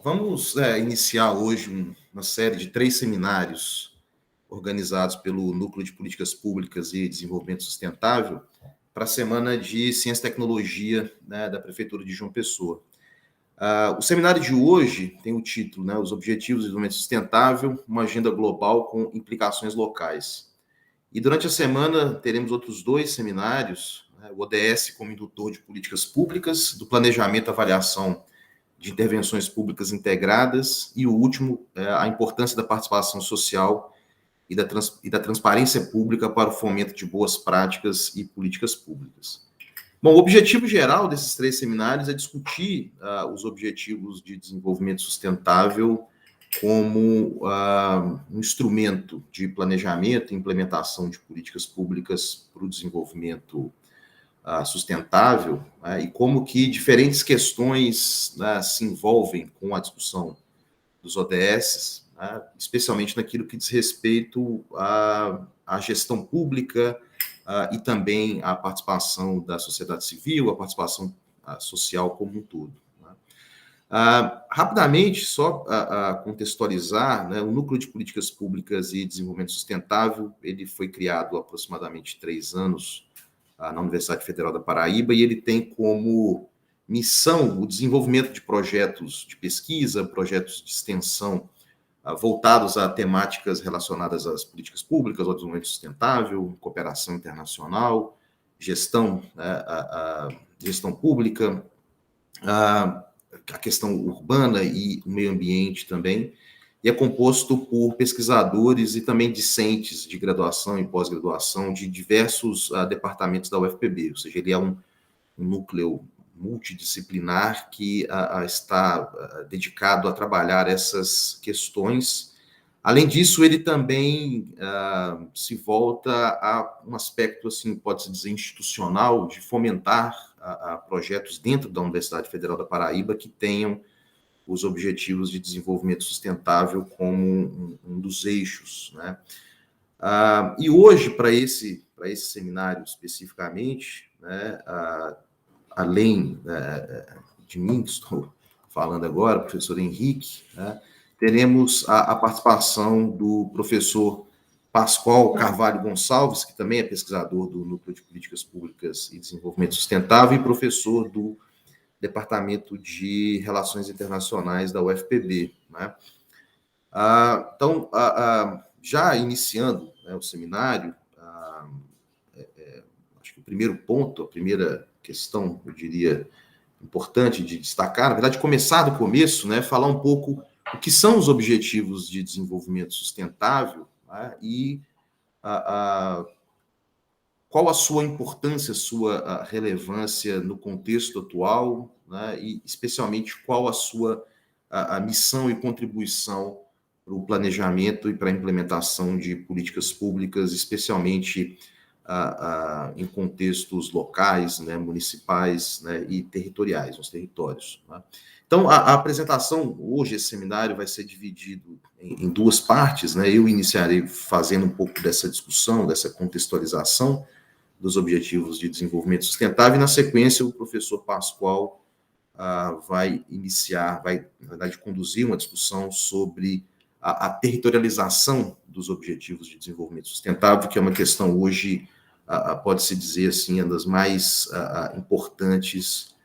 Vamos iniciar hoje uma série de 3 seminários organizados pelo Núcleo de Políticas Públicas e Desenvolvimento Sustentável para a Semana de Ciência e Tecnologia, né, da Prefeitura de João Pessoa. O seminário de hoje tem o título, né, Os Objetivos de Desenvolvimento Sustentável, uma agenda global com implicações locais. E durante a semana teremos outros 2 seminários, né, o ODS como indutor de políticas públicas, do planejamento e avaliação de intervenções públicas integradas, e o último, a importância da participação social e da transparência pública para o fomento de boas práticas e políticas públicas. Bom, o objetivo geral desses 3 seminários é discutir os objetivos de desenvolvimento sustentável como um instrumento de planejamento e implementação de políticas públicas para o desenvolvimento sustentável, né, e como que diferentes questões, né, se envolvem com a discussão dos ODS, né, especialmente naquilo que diz respeito à gestão pública e também à participação da sociedade civil, à participação social como um todo. Né. Rapidamente, só contextualizar, né, o Núcleo de Políticas Públicas e Desenvolvimento Sustentável, ele foi criado há aproximadamente 3 anos, na Universidade Federal da Paraíba, e ele tem como missão o desenvolvimento de projetos de pesquisa, projetos de extensão voltados a temáticas relacionadas às políticas públicas, ao desenvolvimento sustentável, cooperação internacional, gestão pública, a questão urbana e o meio ambiente também, e é composto por pesquisadores e também discentes de graduação e pós-graduação de diversos departamentos da UFPB, ou seja, ele é um núcleo multidisciplinar que está dedicado a trabalhar essas questões. Além disso, ele também se volta a um aspecto, assim, pode-se dizer, institucional, de fomentar projetos dentro da Universidade Federal da Paraíba que tenham os objetivos de desenvolvimento sustentável como um dos eixos, né? E hoje, para esse seminário especificamente, né, além de mim, que estou falando agora, professor Henrique, né, teremos a participação do professor Pascoal Carvalho Gonçalves, que também é pesquisador do Núcleo de Políticas Públicas e Desenvolvimento Sustentável e professor do Departamento de Relações Internacionais da UFPB. Né? Então, já iniciando, né, o seminário, acho que o primeiro ponto, a primeira questão, eu diria, importante de destacar, na verdade, começar do começo, né, falar um pouco o que são os objetivos de desenvolvimento sustentável, né, e qual a sua importância, sua relevância no contexto atual, né, e especialmente qual a sua a missão e contribuição para o planejamento e para a implementação de políticas públicas, especialmente em contextos locais, né, municipais, né, e territoriais, nos territórios. Né. Então, a apresentação hoje, esse seminário vai ser dividido em 2 partes, né. Eu iniciarei fazendo um pouco dessa discussão, dessa contextualização dos Objetivos de Desenvolvimento Sustentável, e na sequência o professor Pascoal vai iniciar, na verdade, conduzir uma discussão sobre a territorialização dos Objetivos de Desenvolvimento Sustentável, que é uma questão hoje, pode-se dizer assim, uma das mais importantes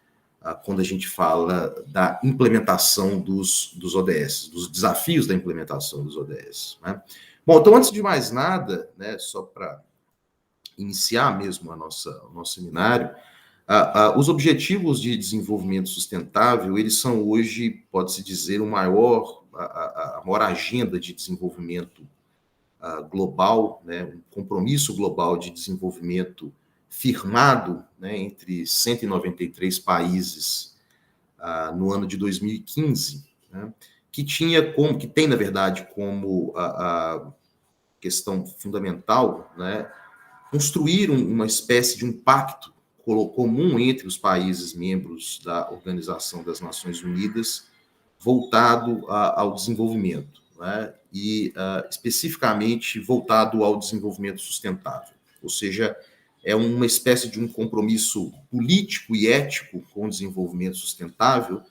quando a gente fala da implementação dos ODS, dos desafios da implementação dos ODS. Né? Bom, então, antes de mais nada, né, só para iniciar mesmo o nosso seminário, os Objetivos de Desenvolvimento Sustentável, eles são hoje, pode-se dizer, a maior agenda de desenvolvimento global, né, um compromisso global de desenvolvimento firmado, né, entre 193 países no ano de 2015, né, que tem, na verdade, como a questão fundamental, né, construir uma espécie de um pacto comum entre os países membros da Organização das Nações Unidas voltado ao desenvolvimento, né? E especificamente voltado ao desenvolvimento sustentável. Ou seja, é uma espécie de um compromisso político e ético com o desenvolvimento sustentável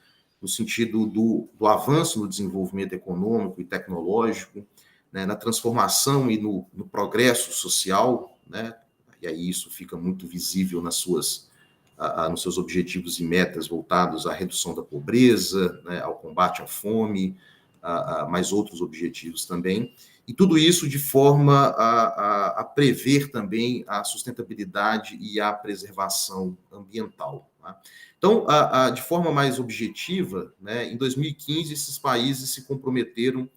no sentido do avanço no desenvolvimento econômico e tecnológico, né, na transformação e no progresso social, né, e aí isso fica muito visível nos seus objetivos e metas voltados à redução da pobreza, né, ao combate à fome, mais outros objetivos também, e tudo isso de forma a prever também a sustentabilidade e a preservação ambiental. Tá? Então, de forma mais objetiva, né, em 2015, esses países se comprometeram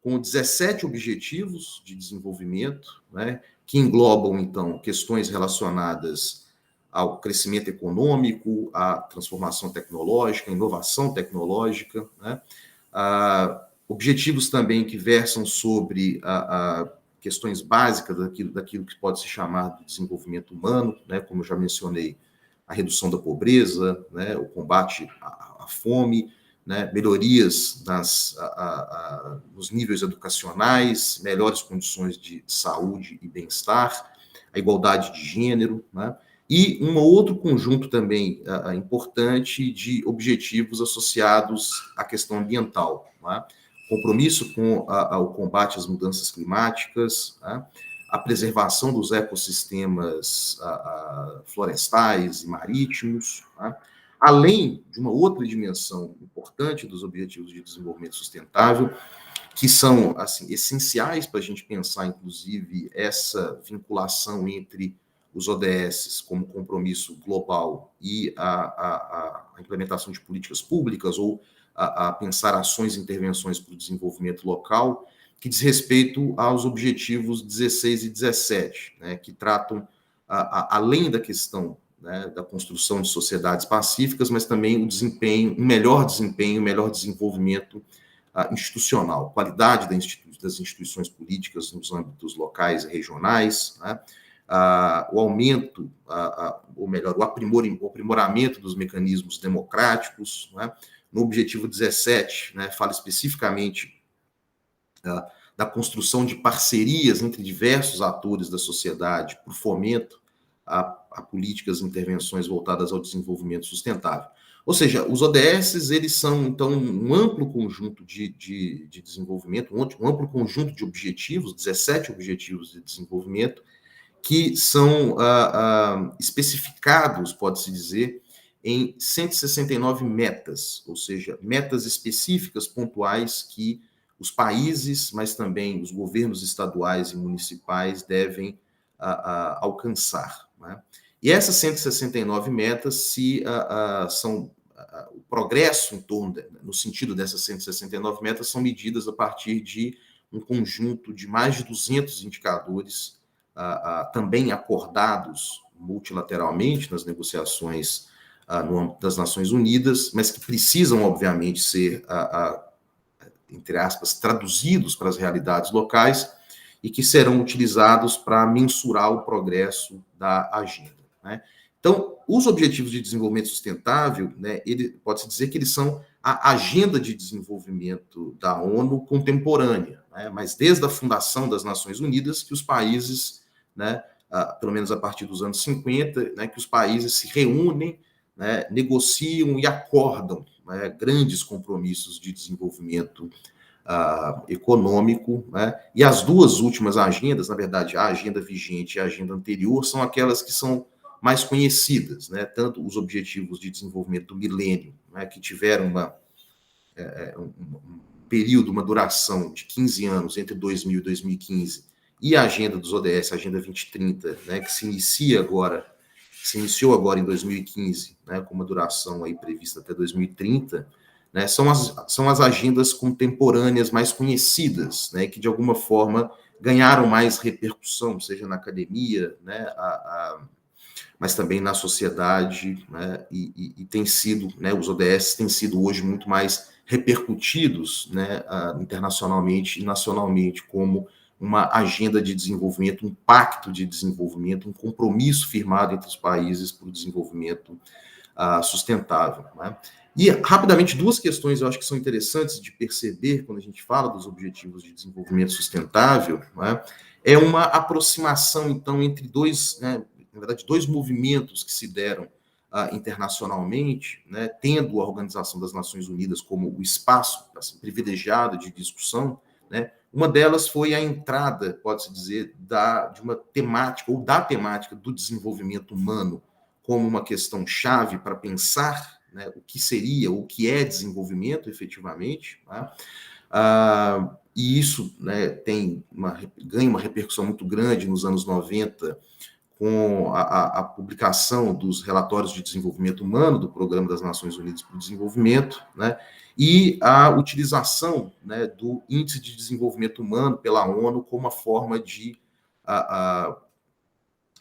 com 17 objetivos de desenvolvimento, né, que englobam, então, questões relacionadas ao crescimento econômico, à transformação tecnológica, à inovação tecnológica, né, objetivos também que versam sobre questões básicas daquilo que pode se chamar de desenvolvimento humano, né, como eu já mencionei, a redução da pobreza, né, o combate à fome, né, melhorias nos níveis educacionais, melhores condições de saúde e bem-estar, a igualdade de gênero, né, e um outro conjunto também importante de objetivos associados à questão ambiental, né, compromisso com o combate às mudanças climáticas, né, a preservação dos ecossistemas florestais e marítimos, né, além de uma outra dimensão importante dos Objetivos de Desenvolvimento Sustentável, que são assim essenciais para a gente pensar, inclusive, essa vinculação entre os ODS como compromisso global e a implementação de políticas públicas ou a pensar ações e intervenções para o desenvolvimento local, que diz respeito aos objetivos 16 e 17, né, que tratam, além da questão, né, da construção de sociedades pacíficas, mas também o desempenho, um melhor desenvolvimento institucional, qualidade das instituições políticas nos âmbitos locais e regionais, né, o aumento, ou melhor, o aprimoramento dos mecanismos democráticos, né, no objetivo 17, né, fala especificamente da construção de parcerias entre diversos atores da sociedade por fomento a políticas e intervenções voltadas ao desenvolvimento sustentável. Ou seja, os ODS, eles são, então, um amplo conjunto de desenvolvimento, um amplo conjunto de objetivos, 17 objetivos de desenvolvimento, que são especificados, pode-se dizer, em 169 metas, ou seja, metas específicas, pontuais, que os países, mas também os governos estaduais e municipais devem alcançar. Né? E essas 169 metas são o progresso em torno, no sentido dessas 169 metas, são medidas a partir de um conjunto de mais de 200 indicadores também acordados multilateralmente nas negociações no âmbito das Nações Unidas, mas que precisam, obviamente, ser, entre aspas, traduzidos para as realidades locais e que serão utilizados para mensurar o progresso da agenda. Né? Então, os Objetivos de Desenvolvimento Sustentável, né, pode-se dizer que eles são a agenda de desenvolvimento da ONU contemporânea, né, mas desde a fundação das Nações Unidas que os países, né, pelo menos a partir dos anos 50, né, que os países se reúnem, né, negociam e acordam, né, grandes compromissos de desenvolvimento econômico, né, e as duas últimas agendas, na verdade, a agenda vigente e a agenda anterior, são aquelas que são mais conhecidas, né, tanto os Objetivos de Desenvolvimento do Milênio, né, que tiveram um período, uma duração de 15 anos entre 2000 e 2015, e a agenda dos ODS, a Agenda 2030, né, que se iniciou agora em 2015, né, com uma duração aí prevista até 2030, né, são as agendas contemporâneas mais conhecidas, né, que de alguma forma ganharam mais repercussão, seja na academia, né, mas também na sociedade, né, e tem sido, né, os ODS têm sido hoje muito mais repercutidos, né, internacionalmente e nacionalmente como uma agenda de desenvolvimento, um pacto de desenvolvimento, um compromisso firmado entre os países para o desenvolvimento sustentável. Né? E, rapidamente, duas questões eu acho que são interessantes de perceber quando a gente fala dos Objetivos de Desenvolvimento Sustentável, né? É uma aproximação, então, entre dois, né, na verdade, dois movimentos que se deram internacionalmente, né, tendo a Organização das Nações Unidas como o espaço assim, privilegiado de discussão, né, uma delas foi a entrada, pode-se dizer, de uma temática, ou da temática do desenvolvimento humano como uma questão chave para pensar, né, o que seria, o que é desenvolvimento efetivamente, né? E isso, né, ganha uma repercussão muito grande nos anos 90, com a publicação dos relatórios de desenvolvimento humano do Programa das Nações Unidas para o Desenvolvimento, né, e a utilização, né, do Índice de Desenvolvimento Humano pela ONU como uma forma de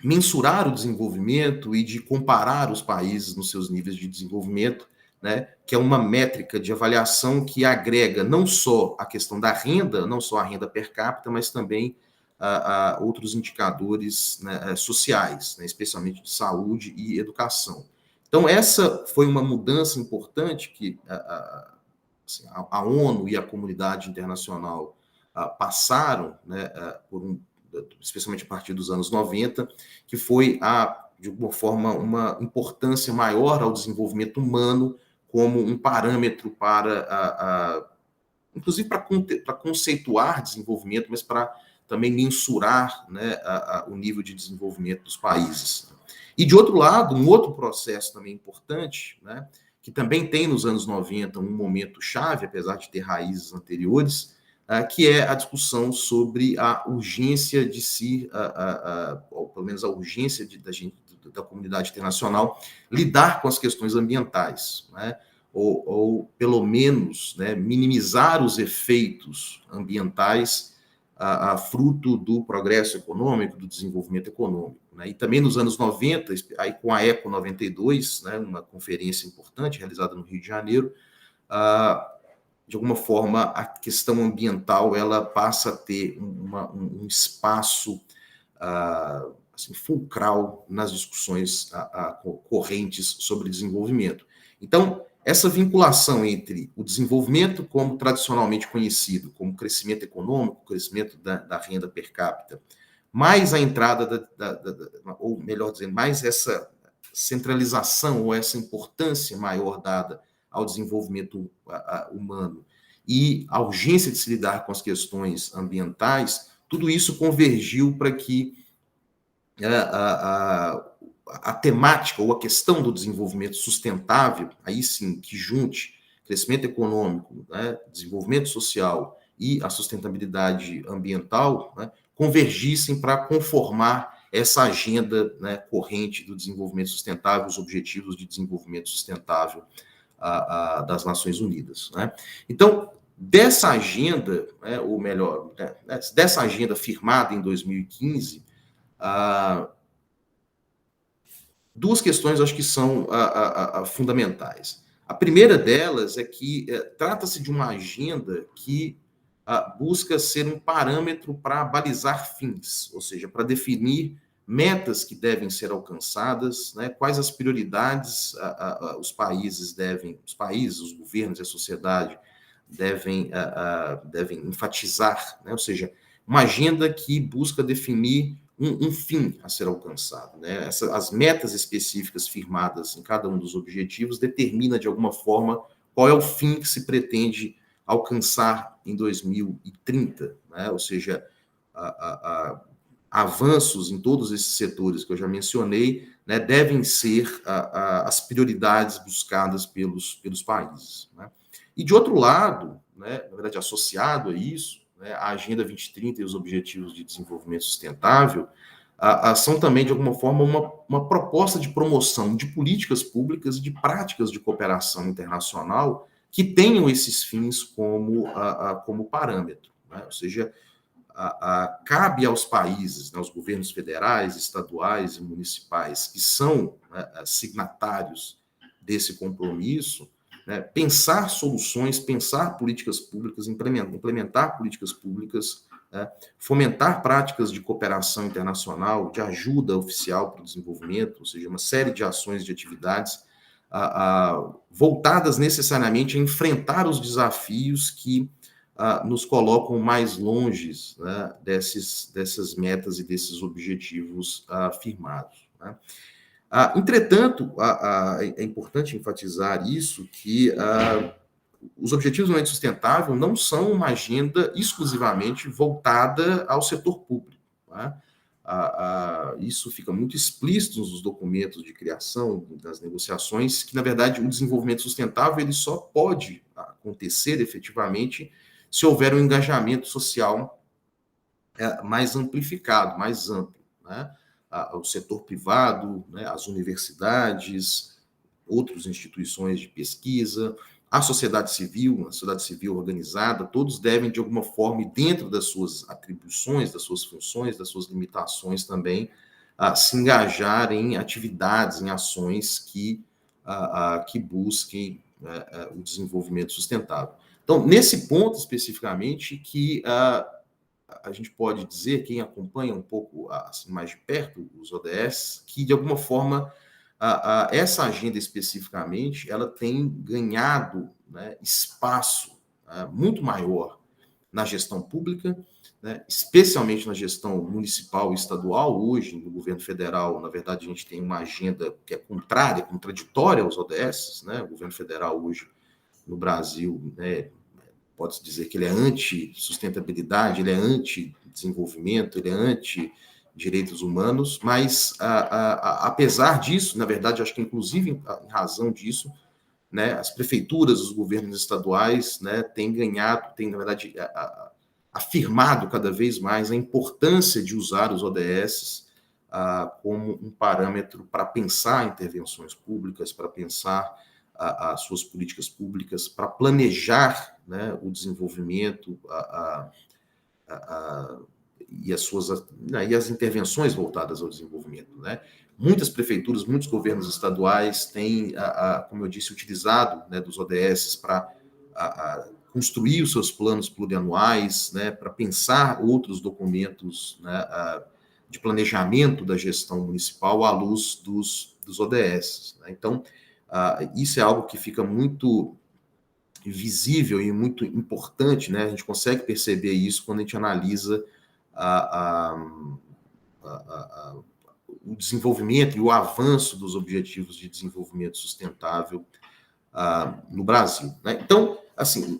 mensurar o desenvolvimento e de comparar os países nos seus níveis de desenvolvimento, né, que é uma métrica de avaliação que agrega não só a questão da renda, não só a renda per capita, mas também outros indicadores, né, sociais, né, especialmente de saúde e educação. Então, essa foi uma mudança importante que assim, a ONU e a comunidade internacional passaram, né, especialmente a partir dos anos 90, que foi, de alguma forma, uma importância maior ao desenvolvimento humano como um parâmetro para, inclusive para conceituar desenvolvimento, mas para também mensurar, né, o nível de desenvolvimento dos países. E, de outro lado, um outro processo também importante, né, que também tem nos anos 90 um momento chave, apesar de ter raízes anteriores, que é a discussão sobre a urgência de se, ou pelo menos a urgência da comunidade internacional lidar com as questões ambientais, né? Ou pelo menos, né, minimizar os efeitos ambientais fruto do progresso econômico, do desenvolvimento econômico. Né? E também nos anos 90, aí com a Eco 92, né, uma conferência importante realizada no Rio de Janeiro, de alguma forma, a questão ambiental ela passa a ter um espaço assim, fulcral nas discussões correntes sobre desenvolvimento. Então, essa vinculação entre o desenvolvimento como tradicionalmente conhecido, como crescimento econômico, crescimento da renda per capita, mais a entrada, ou melhor dizendo, mais essa centralização ou essa importância maior dada ao desenvolvimento humano e a urgência de se lidar com as questões ambientais, tudo isso convergiu para que a temática ou a questão do desenvolvimento sustentável, aí sim, que junte crescimento econômico, né, desenvolvimento social e a sustentabilidade ambiental, né, convergissem para conformar essa agenda, né, corrente do desenvolvimento sustentável, os objetivos de desenvolvimento sustentável das Nações Unidas. Né? Então, dessa agenda, né, ou melhor, dessa agenda firmada em 2015, duas questões acho que são fundamentais. A primeira delas é que trata-se de uma agenda que busca ser um parâmetro para balizar fins, ou seja, para definir metas que devem ser alcançadas, né, quais as prioridades os países, os governos e a sociedade devem enfatizar, né, ou seja, uma agenda que busca definir um fim a ser alcançado. Né? As metas específicas firmadas em cada um dos objetivos determina, de alguma forma, qual é o fim que se pretende alcançar em 2030. Né? Ou seja, avanços em todos esses setores que eu já mencionei, né, devem ser as prioridades buscadas pelos países. Né? E, de outro lado, né, na verdade, associado a isso, né, a Agenda 2030 e os Objetivos de Desenvolvimento Sustentável são também, de alguma forma, uma proposta de promoção de políticas públicas e de práticas de cooperação internacional que tenham esses fins como parâmetro. Né? Ou seja, cabe aos países, né, aos governos federais, estaduais e municipais que são, né, signatários desse compromisso, né, pensar soluções, pensar políticas públicas, implementar políticas públicas, né, fomentar práticas de cooperação internacional, de ajuda oficial para o desenvolvimento, ou seja, uma série de ações, de atividades voltadas necessariamente a enfrentar os desafios que nos colocam mais longe, né, dessas metas e desses objetivos firmados. Né? Entretanto, é importante enfatizar isso, que os Objetivos de Desenvolvimento Sustentável não são uma agenda exclusivamente voltada ao setor público. Tá? Isso fica muito explícito nos documentos de criação, das negociações, que, na verdade, o desenvolvimento sustentável ele só pode acontecer efetivamente se houver um engajamento social mais amplificado, mais amplo. Né? O setor privado, né, as universidades, outras instituições de pesquisa, a sociedade civil organizada, todos devem, de alguma forma, dentro das suas atribuições, das suas funções, das suas limitações também, se engajar em atividades, em ações que busquem o desenvolvimento sustentável. Então, nesse ponto especificamente, que a gente pode dizer, quem acompanha um pouco assim, mais de perto os ODS, que, de alguma forma, essa agenda especificamente, ela tem ganhado, né, espaço muito maior na gestão pública, né, especialmente na gestão municipal e estadual. Hoje, no governo federal, na verdade, a gente tem uma agenda que é contrária, contraditória aos ODS. Né? O governo federal hoje, no Brasil, né, pode-se dizer que ele é anti-sustentabilidade, ele é anti-desenvolvimento, ele é anti-direitos humanos, mas, apesar disso, na verdade, acho que inclusive em razão disso, né, as prefeituras, os governos estaduais, né, têm ganhado, têm, na verdade, afirmado cada vez mais a importância de usar os ODS como um parâmetro para pensar intervenções públicas, para pensar as suas políticas públicas, para planejar, né, o desenvolvimento e as intervenções voltadas ao desenvolvimento. Né? Muitas prefeituras, muitos governos estaduais têm, como eu disse, utilizado, né, dos ODS para construir os seus planos plurianuais, né, para pensar outros documentos, né, de planejamento da gestão municipal à luz dos ODS. Né? Então, isso é algo que fica muito visível e muito importante, né? A gente consegue perceber isso quando a gente analisa o desenvolvimento e o avanço dos objetivos de desenvolvimento sustentável no Brasil. Né? Então, assim,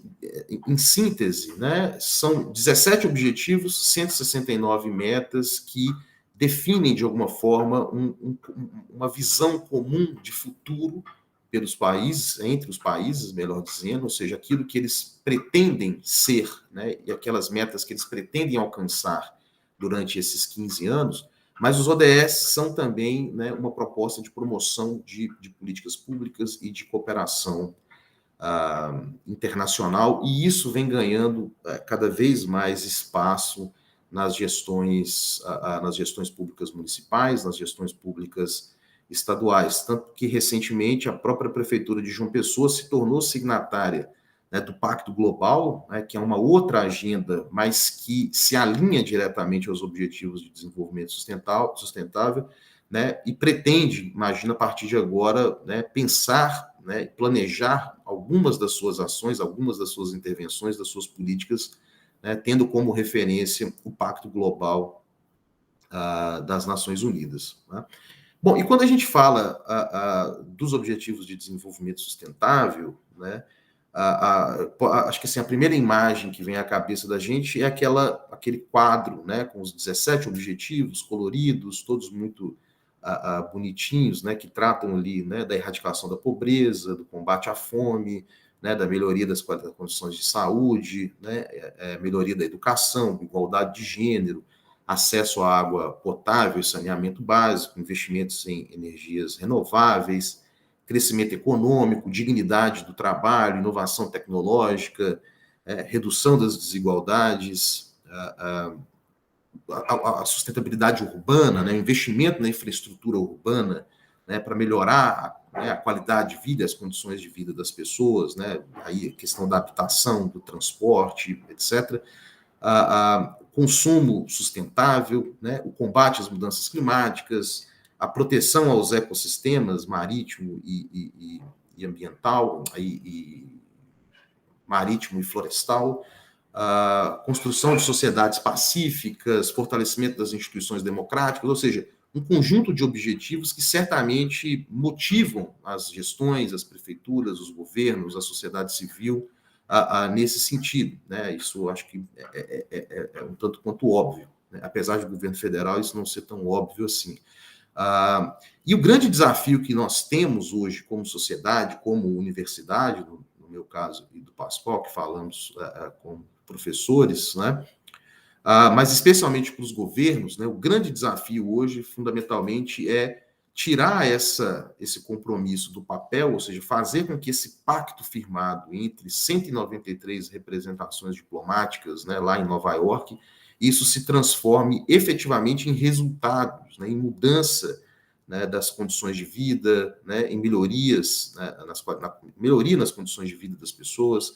em síntese, né, são 17 objetivos, 169 metas que definem, de alguma forma, uma visão comum de futuro pelos países, entre os países, melhor dizendo, ou seja, aquilo que eles pretendem ser, né, e aquelas metas que eles pretendem alcançar durante esses 15 anos, mas os ODS são também, né, uma proposta de promoção de políticas públicas e de cooperação internacional, e isso vem ganhando cada vez mais espaço nas gestões públicas municipais, nas gestões públicas estaduais, tanto que recentemente a própria prefeitura de João Pessoa se tornou signatária, né, do Pacto Global, né, que é uma outra agenda, mas que se alinha diretamente aos objetivos de desenvolvimento sustentável, né, e pretende, imagina a partir de agora, né, pensar, né, planejar algumas das suas ações, algumas das suas intervenções, das suas políticas, né, tendo como referência o Pacto Global das Nações Unidas. Né? Bom, e quando a gente fala dos Objetivos de Desenvolvimento Sustentável, né, acho que assim, a primeira imagem que vem à cabeça da gente é aquele quadro, né, com os 17 objetivos coloridos, todos muito bonitinhos, né, que tratam ali, né, da erradicação da pobreza, do combate à fome, né, da melhoria das condições de saúde, né, melhoria da educação, igualdade de gênero, acesso à água potável e saneamento básico, investimentos em energias renováveis, crescimento econômico, dignidade do trabalho, inovação tecnológica, redução das desigualdades, a sustentabilidade urbana, né, o investimento na infraestrutura urbana, né, para melhorar a qualidade de vida, as condições de vida das pessoas, né, aí a questão da habitação, do transporte, etc. Consumo sustentável, né, o combate às mudanças climáticas, a proteção aos ecossistemas marítimo e ambiental, marítimo e florestal, a construção de sociedades pacíficas, fortalecimento das instituições democráticas, ou seja, um conjunto de objetivos que certamente motivam as gestões, as prefeituras, os governos, a sociedade civil nesse sentido, né? Isso eu acho que é um tanto quanto óbvio, né? Apesar de governo federal isso não ser tão óbvio assim. E o grande desafio que nós temos hoje como sociedade, como universidade, no meu caso e do PASCO, que falamos com professores, né? Mas especialmente para os governos, né? O grande desafio hoje, fundamentalmente, é tirar esse compromisso do papel, ou seja, fazer com que esse pacto firmado entre 193 representações diplomáticas, né, lá em Nova York, isso se transforme efetivamente em resultados, né, em mudança, né, das condições de vida, né, em melhorias, né, melhoria nas condições de vida das pessoas,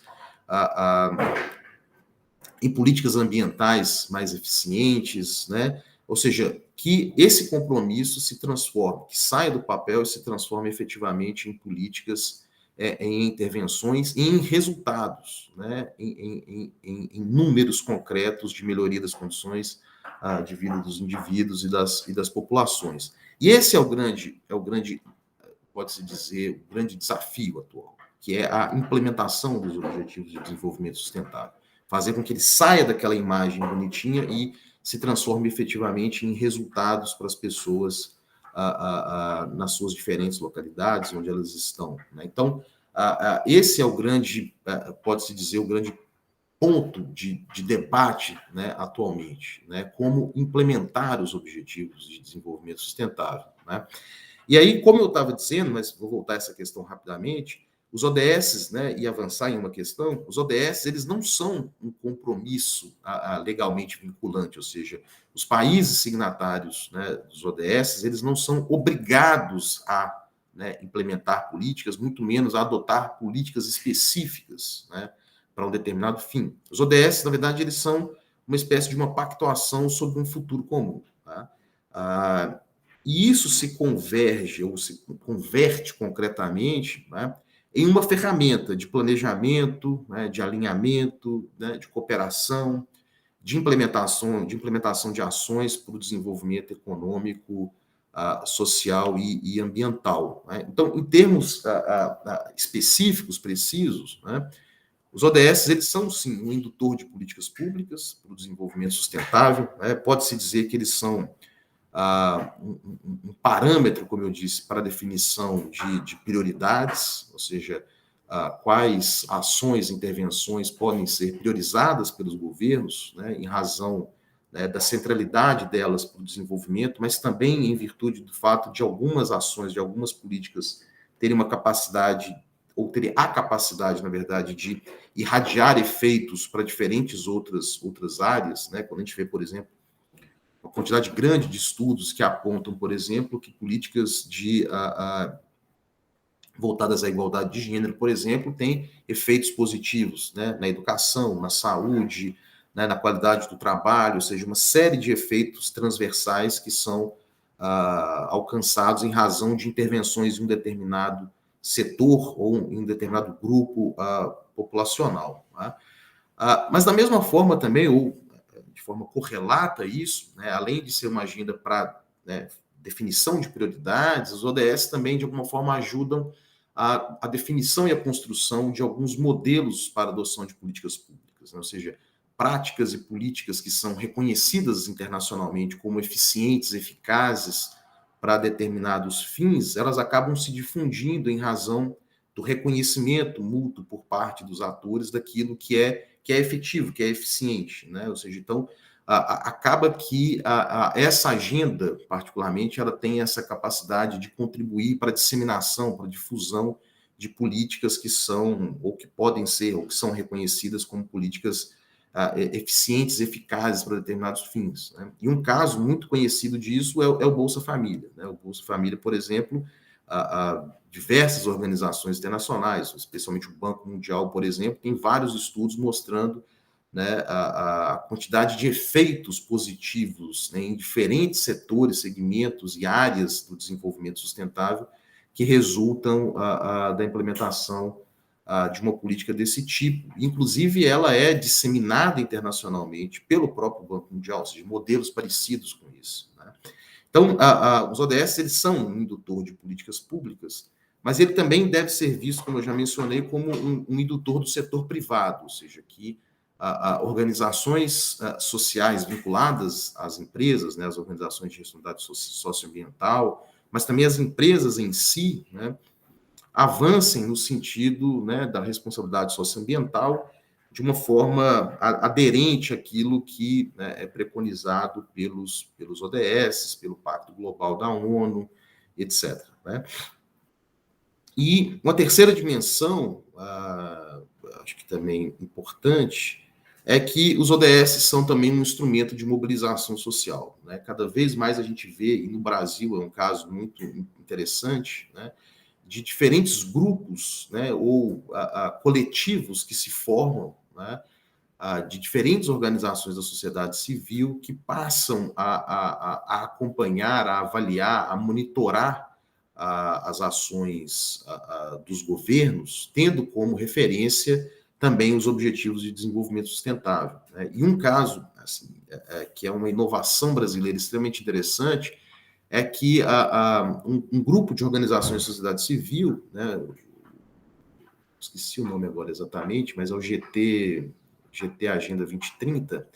em políticas ambientais mais eficientes, né? Ou seja, que esse compromisso se transforme, que saia do papel e se transforme efetivamente em políticas, em intervenções e em resultados, né? Em números concretos de melhoria das condições de vida dos indivíduos e das populações. E esse é o grande, pode-se dizer, o grande desafio atual, que é a implementação dos Objetivos de Desenvolvimento Sustentável. Fazer com que ele saia daquela imagem bonitinha e se transforme efetivamente em resultados para as pessoas nas suas diferentes localidades, onde elas estão, né? Então, esse é o grande, pode-se dizer, o grande ponto de debate, né, atualmente, né? Como implementar os Objetivos de Desenvolvimento Sustentável, né? E aí, como eu estava dizendo, mas vou voltar a essa questão rapidamente, os ODS, né, e avançar em uma questão, os ODS, eles não são um compromisso legalmente vinculante, ou seja, os países signatários, né, dos ODS, eles não são obrigados a, né, implementar políticas, muito menos a adotar políticas específicas, né, para um determinado fim. Os ODS, na verdade, eles são uma espécie de uma pactuação sobre um futuro comum, tá? E isso se converge ou se converte concretamente, né, em uma ferramenta de planejamento, né, de alinhamento, né, de cooperação, de implementação de ações para o desenvolvimento econômico, social e ambiental, né? Então, em termos específicos, precisos, né, os ODS, eles são, sim, um indutor de políticas públicas para o desenvolvimento sustentável, né? Pode-se dizer que eles são um parâmetro, como eu disse, para a definição de prioridades, ou seja, quais ações, intervenções podem ser priorizadas pelos governos, né, em razão, né, da centralidade delas para o desenvolvimento, mas também em virtude do fato de algumas ações, de algumas políticas terem uma capacidade, ou terem a capacidade, na verdade, de irradiar efeitos para diferentes outras áreas, né? Quando a gente vê, por exemplo, uma quantidade grande de estudos que apontam, por exemplo, que políticas voltadas à igualdade de gênero, por exemplo, têm efeitos positivos, né, na educação, na saúde, né, na qualidade do trabalho, ou seja, uma série de efeitos transversais que são alcançados em razão de intervenções em um determinado setor ou em um determinado grupo populacional, né? Mas da mesma forma também, ou de forma correlata a isso, né, além de ser uma agenda para, né, definição de prioridades, os ODS também, de alguma forma, ajudam a definição e a construção de alguns modelos para a adoção de políticas públicas, né? Ou seja, práticas e políticas que são reconhecidas internacionalmente como eficientes, eficazes para determinados fins, elas acabam se difundindo em razão do reconhecimento mútuo por parte dos atores daquilo que é efetivo, que é eficiente, né? Ou seja, então, acaba que essa agenda, particularmente, ela tem essa capacidade de contribuir para a disseminação, para a difusão de políticas que são, ou que podem ser, ou que são reconhecidas como políticas eficientes, eficazes para determinados fins, né? E um caso muito conhecido disso é o Bolsa Família, né? O Bolsa Família, por exemplo, diversas organizações internacionais, especialmente o Banco Mundial, por exemplo, tem vários estudos mostrando, né, a quantidade de efeitos positivos, né, em diferentes setores, segmentos e áreas do desenvolvimento sustentável que resultam da implementação de uma política desse tipo. Inclusive, ela é disseminada internacionalmente pelo próprio Banco Mundial, ou seja, modelos parecidos com isso, né? Então, os ODS eles são um indutor de políticas públicas, mas ele também deve ser visto, como eu já mencionei, como um indutor do setor privado, ou seja, que organizações sociais vinculadas às empresas, né, as organizações de responsabilidade socioambiental, mas também as empresas em si, né, avancem no sentido, né, da responsabilidade socioambiental de uma forma aderente àquilo que, né, é preconizado pelos ODS, pelo Pacto Global da ONU, etc. Né? E uma terceira dimensão, acho que também importante, é que os ODS são também um instrumento de mobilização social. Né? Cada vez mais a gente vê, e no Brasil é um caso muito interessante, né, de diferentes grupos, né, ou coletivos que se formam, né, de diferentes organizações da sociedade civil que passam a acompanhar, a avaliar, a monitorar as ações dos governos, tendo como referência também os Objetivos de Desenvolvimento Sustentável. Né? E um caso assim, que é uma inovação brasileira extremamente interessante é que um grupo de organizações da sociedade civil, né, esqueci o nome agora exatamente, mas é o GT Agenda 2030,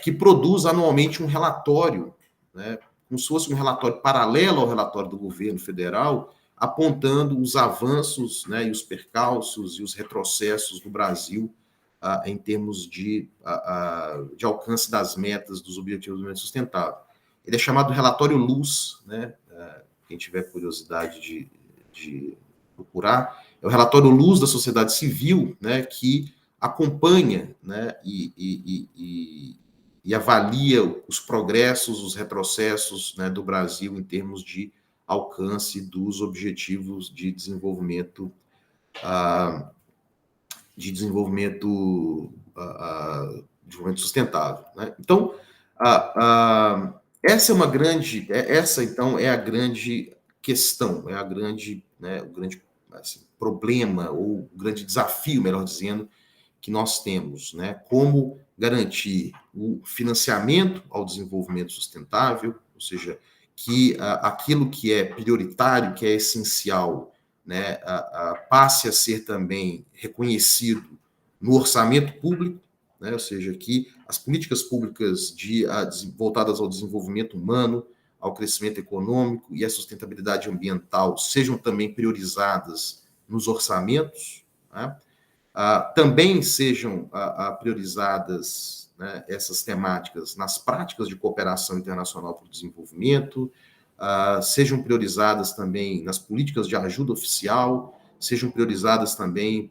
que produz anualmente um relatório, né, como se fosse um relatório paralelo ao relatório do governo federal, apontando os avanços, né, e os percalços e os retrocessos do Brasil em termos de alcance das metas dos Objetivos do Desenvolvimento Sustentável. Ele é chamado Relatório Luz, né? Quem tiver curiosidade de procurar, é o Relatório Luz da sociedade civil, né, que acompanha, né, e avalia os progressos, os retrocessos, né, do Brasil em termos de alcance dos objetivos de desenvolvimento sustentável. Né? Então, essa então é a grande questão, é a grande, né, o grande assim, problema ou o grande desafio, melhor dizendo, que nós temos, né? Como garantir o financiamento ao desenvolvimento sustentável, ou seja, que aquilo que é prioritário, que é essencial, né, passe a ser também reconhecido no orçamento público, né, ou seja, que as políticas públicas voltadas ao desenvolvimento humano, ao crescimento econômico e à sustentabilidade ambiental sejam também priorizadas nos orçamentos, né? Também sejam priorizadas, né, essas temáticas nas práticas de cooperação internacional para o desenvolvimento, sejam priorizadas também nas políticas de ajuda oficial, sejam priorizadas também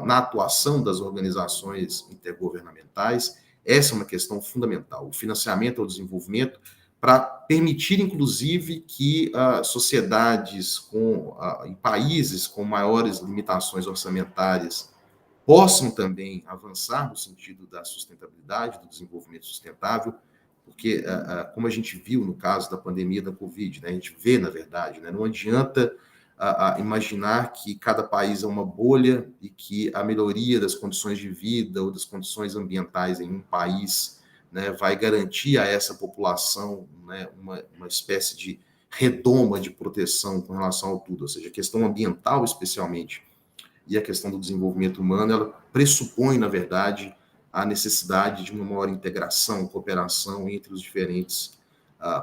na atuação das organizações intergovernamentais. Essa é uma questão fundamental. O financiamento ao desenvolvimento para permitir, inclusive, que sociedades em países com maiores limitações orçamentárias possam também avançar no sentido da sustentabilidade, do desenvolvimento sustentável, porque, como a gente viu no caso da pandemia da Covid, né, a gente vê, na verdade, né, não adianta imaginar que cada país é uma bolha e que a melhoria das condições de vida ou das condições ambientais em um país, né, vai garantir a essa população, né, uma espécie de redoma de proteção com relação ao tudo, ou seja, a questão ambiental, especialmente, e a questão do desenvolvimento humano, ela pressupõe, na verdade, a necessidade de uma maior integração, cooperação entre os diferentes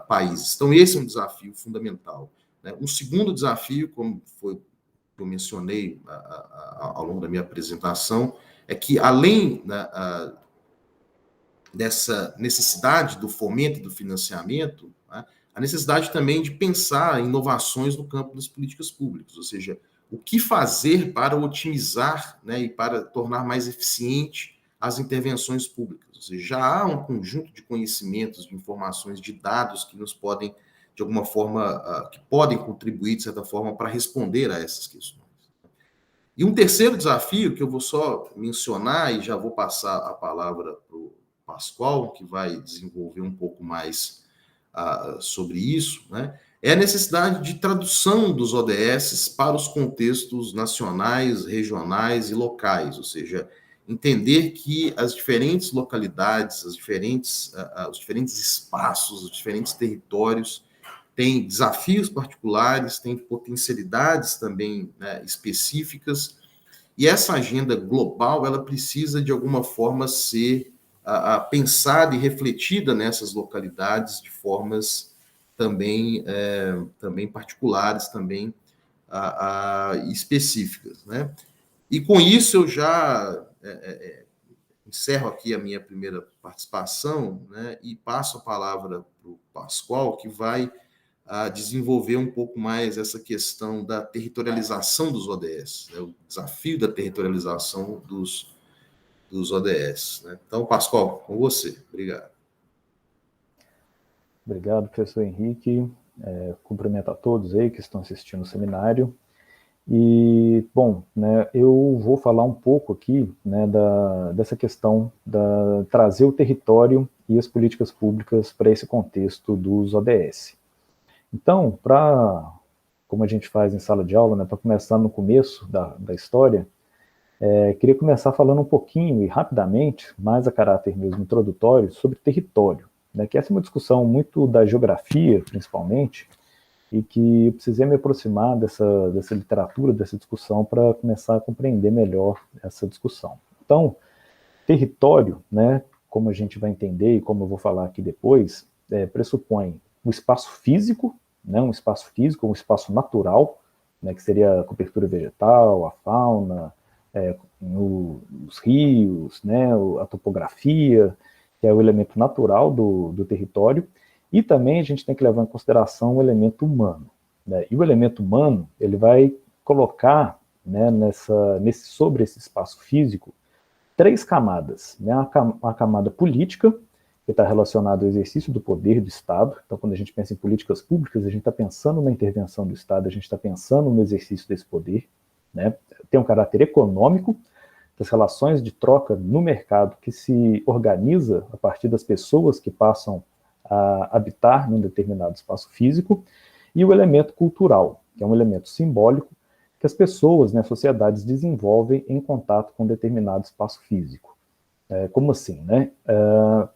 países. Então, esse é um desafio fundamental. Né? Um segundo desafio, como foi que eu mencionei ao longo da minha apresentação, é que, além, né, dessa necessidade do fomento e do financiamento, né, a necessidade também de pensar em inovações no campo das políticas públicas, ou seja, o que fazer para otimizar, né, e para tornar mais eficiente as intervenções públicas. Ou seja, já há um conjunto de conhecimentos, de informações, de dados que nos podem, de alguma forma, que podem contribuir, de certa forma, para responder a essas questões. E um terceiro desafio, que eu vou só mencionar e já vou passar a palavra para o Pascoal, que vai desenvolver um pouco mais sobre isso, né? É a necessidade de tradução dos ODS para os contextos nacionais, regionais e locais, ou seja, entender que as diferentes localidades, os diferentes espaços, os diferentes territórios têm desafios particulares, têm potencialidades também, né, específicas, e essa agenda global, ela precisa, de alguma forma, ser pensada e refletida nessas localidades de formas também, também particulares, também específicas, né? E com isso eu já encerro aqui a minha primeira participação, né, e passo a palavra para o Pascoal, que vai desenvolver um pouco mais essa questão da territorialização dos ODS, né, o desafio da territorialização dos ODS. Né? Então, Pascoal, com você. Obrigado. Obrigado, professor Henrique. Cumprimento a todos aí que estão assistindo o seminário. E, bom, né, eu vou falar um pouco aqui, né, dessa questão da trazer o território e as políticas públicas para esse contexto dos ODS. Então, como a gente faz em sala de aula, né, para começar no começo da história, queria começar falando um pouquinho e rapidamente, mais a caráter mesmo introdutório, sobre território, né, que essa é uma discussão muito da geografia, principalmente, e que eu precisei me aproximar dessa literatura, dessa discussão, para começar a compreender melhor essa discussão. Então, território, né, como a gente vai entender e como eu vou falar aqui depois, pressupõe um espaço físico, né, um espaço natural, né, que seria a cobertura vegetal, a fauna, os rios, né, a topografia, que é o elemento natural do território, e também a gente tem que levar em consideração o elemento humano. Né? E o elemento humano, ele vai colocar, né, sobre esse espaço físico, 3 camadas. Né? Uma camada política, que está relacionada ao exercício do poder do Estado. Então, quando a gente pensa em políticas públicas, a gente está pensando na intervenção do Estado, a gente está pensando no exercício desse poder. Né? Tem um caráter econômico, das relações de troca no mercado que se organiza a partir das pessoas que passam a habitar num determinado espaço físico, e o elemento cultural, que é um elemento simbólico que as pessoas, né, sociedades desenvolvem em contato com determinado espaço físico. Como assim? Né? A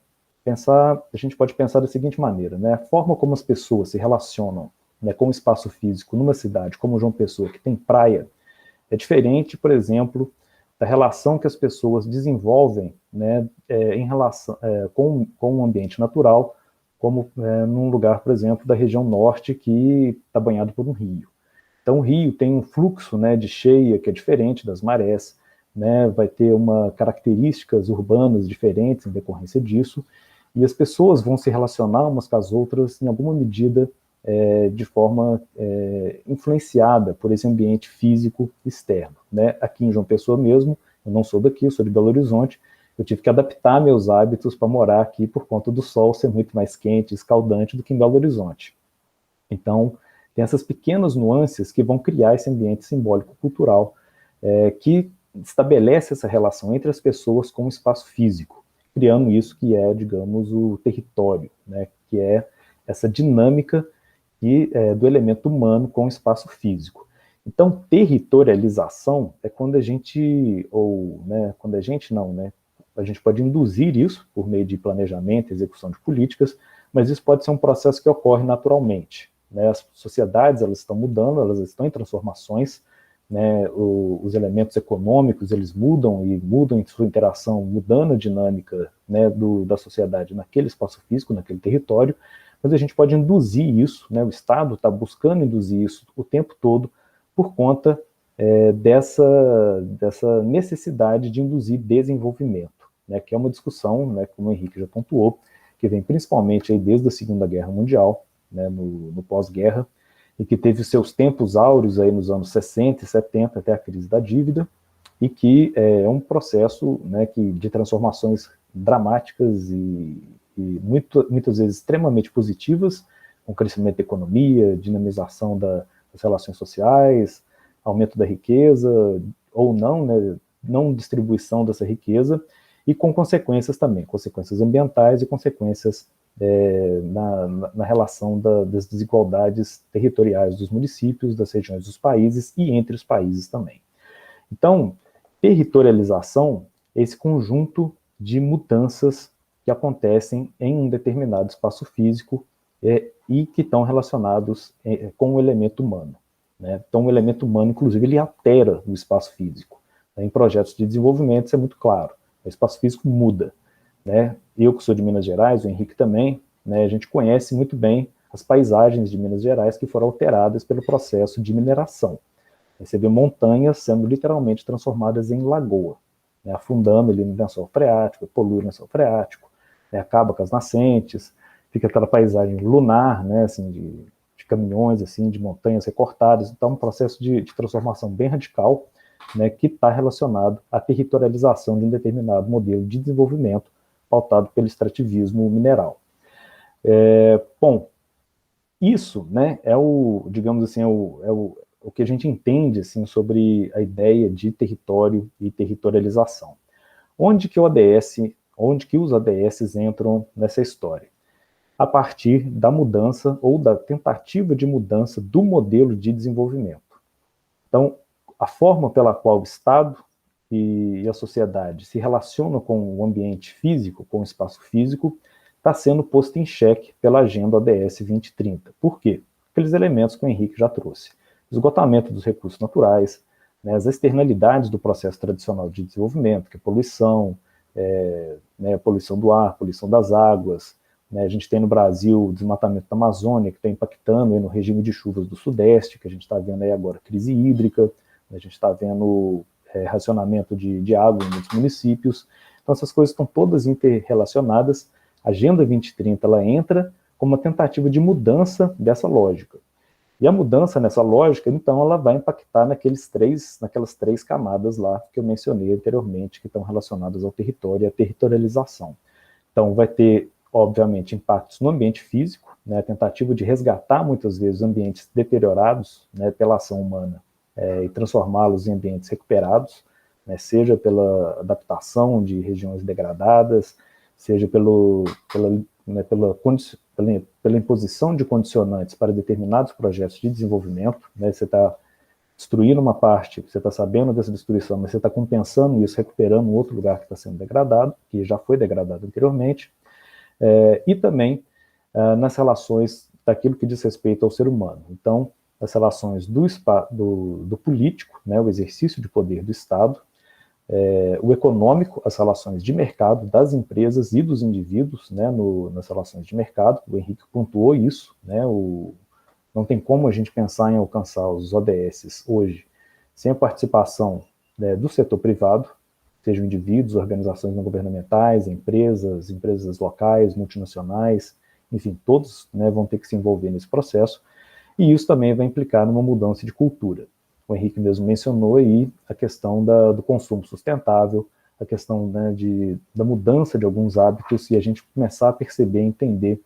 gente pode pensar da seguinte maneira, né? A forma como as pessoas se relacionam, né, com o espaço físico numa cidade como João Pessoa, que tem praia, é diferente, por exemplo, da relação que as pessoas desenvolvem, né, em relação com o ambiente natural, como num lugar, por exemplo, da região norte que está banhado por um rio. Então o rio tem um fluxo, né, de cheia que é diferente das marés, né, vai ter características urbanas diferentes em decorrência disso, e as pessoas vão se relacionar umas com as outras em alguma medida de forma influenciada por esse ambiente físico externo. Né? Aqui em João Pessoa mesmo, eu não sou daqui, eu sou de Belo Horizonte, eu tive que adaptar meus hábitos para morar aqui por conta do sol ser muito mais quente, escaldante do que em Belo Horizonte. Então, tem essas pequenas nuances que vão criar esse ambiente simbólico-cultural que estabelece essa relação entre as pessoas com o espaço físico, criando isso que é, digamos, o território, né, que é essa dinâmica do elemento humano com o espaço físico. Então, territorialização é quando a gente pode induzir isso por meio de planejamento, execução de políticas, mas isso pode ser um processo que ocorre naturalmente. Né? As sociedades, elas estão mudando, elas estão em transformações, né? Os elementos econômicos, eles mudam em sua interação, mudando a dinâmica, né, da sociedade naquele espaço físico, naquele território, mas a gente pode induzir isso, né? O Estado está buscando induzir isso o tempo todo por conta dessa necessidade de induzir desenvolvimento, né? Que é uma discussão, né, como o Henrique já pontuou, que vem principalmente aí desde a Segunda Guerra Mundial, né, no pós-guerra, e que teve seus tempos áureos aí nos anos 60 e 70 até a crise da dívida, e que é um processo, né, de transformações dramáticas e muitas vezes extremamente positivas, com crescimento da economia, dinamização das relações sociais, aumento da riqueza, ou não, né, não distribuição dessa riqueza, e com consequências também, consequências ambientais e consequências na relação das desigualdades territoriais dos municípios, das regiões dos países e entre os países também. Então, territorialização é esse conjunto de mudanças que acontecem em um determinado espaço físico e que estão relacionados com o elemento humano. Né? Então, o elemento humano, inclusive, ele altera o espaço físico. Em projetos de desenvolvimento, isso é muito claro. O espaço físico muda. Né? Eu, que sou de Minas Gerais, o Henrique também, né, a gente conhece muito bem as paisagens de Minas Gerais que foram alteradas pelo processo de mineração. Você vê montanhas sendo literalmente transformadas em lagoa, né, afundando ali no lençol freático, polui o lençol freático, né, acaba com as nascentes, fica aquela paisagem lunar, né, assim, de caminhões, assim, de montanhas recortadas. Então, um processo de transformação bem radical, né, que está relacionado à territorialização de um determinado modelo de desenvolvimento pautado pelo extrativismo mineral. Bom, isso, né, é o, digamos assim, o que a gente entende assim, sobre a ideia de território e territorialização. Onde que os ODS entram nessa história? A partir da mudança ou da tentativa de mudança do modelo de desenvolvimento. Então, a forma pela qual o Estado e a sociedade se relacionam com o ambiente físico, com o espaço físico, está sendo posto em xeque pela Agenda ODS 2030. Por quê? Aqueles elementos que o Henrique já trouxe. Esgotamento dos recursos naturais, né, as externalidades do processo tradicional de desenvolvimento, que é poluição, poluição do ar, poluição das águas. Né, a gente tem no Brasil o desmatamento da Amazônia, que está impactando no regime de chuvas do Sudeste, que a gente está vendo aí agora crise hídrica, a gente está vendo racionamento de água em muitos municípios. Então, essas coisas estão todas interrelacionadas. A Agenda 2030 ela entra como uma tentativa de mudança dessa lógica. E a mudança nessa lógica, então, ela vai impactar naquelas três camadas lá que eu mencionei anteriormente, que estão relacionadas ao território e à territorialização. Então, vai ter, obviamente, impactos no ambiente físico, né, a tentativa de resgatar, muitas vezes, ambientes deteriorados, né, pela ação humana e transformá-los em ambientes recuperados, né, seja pela adaptação de regiões degradadas, seja pela imposição de condicionantes para determinados projetos de desenvolvimento, né, você está destruindo uma parte, você está sabendo dessa destruição, mas você está compensando isso, recuperando um outro lugar que está sendo degradado, que já foi degradado anteriormente, e também nas relações daquilo que diz respeito ao ser humano. Então, as relações do político, né, o exercício de poder do Estado, o econômico, as relações de mercado das empresas e dos indivíduos, né, nas relações de mercado. O Henrique pontuou isso, né, não tem como a gente pensar em alcançar os ODS hoje sem a participação, né, do setor privado, sejam indivíduos, organizações não governamentais, empresas locais, multinacionais, enfim, todos, né, vão ter que se envolver nesse processo, e isso também vai implicar numa mudança de cultura. O Henrique mesmo mencionou aí a questão do consumo sustentável, a questão, né, da mudança de alguns hábitos, e a gente começar a perceber, entender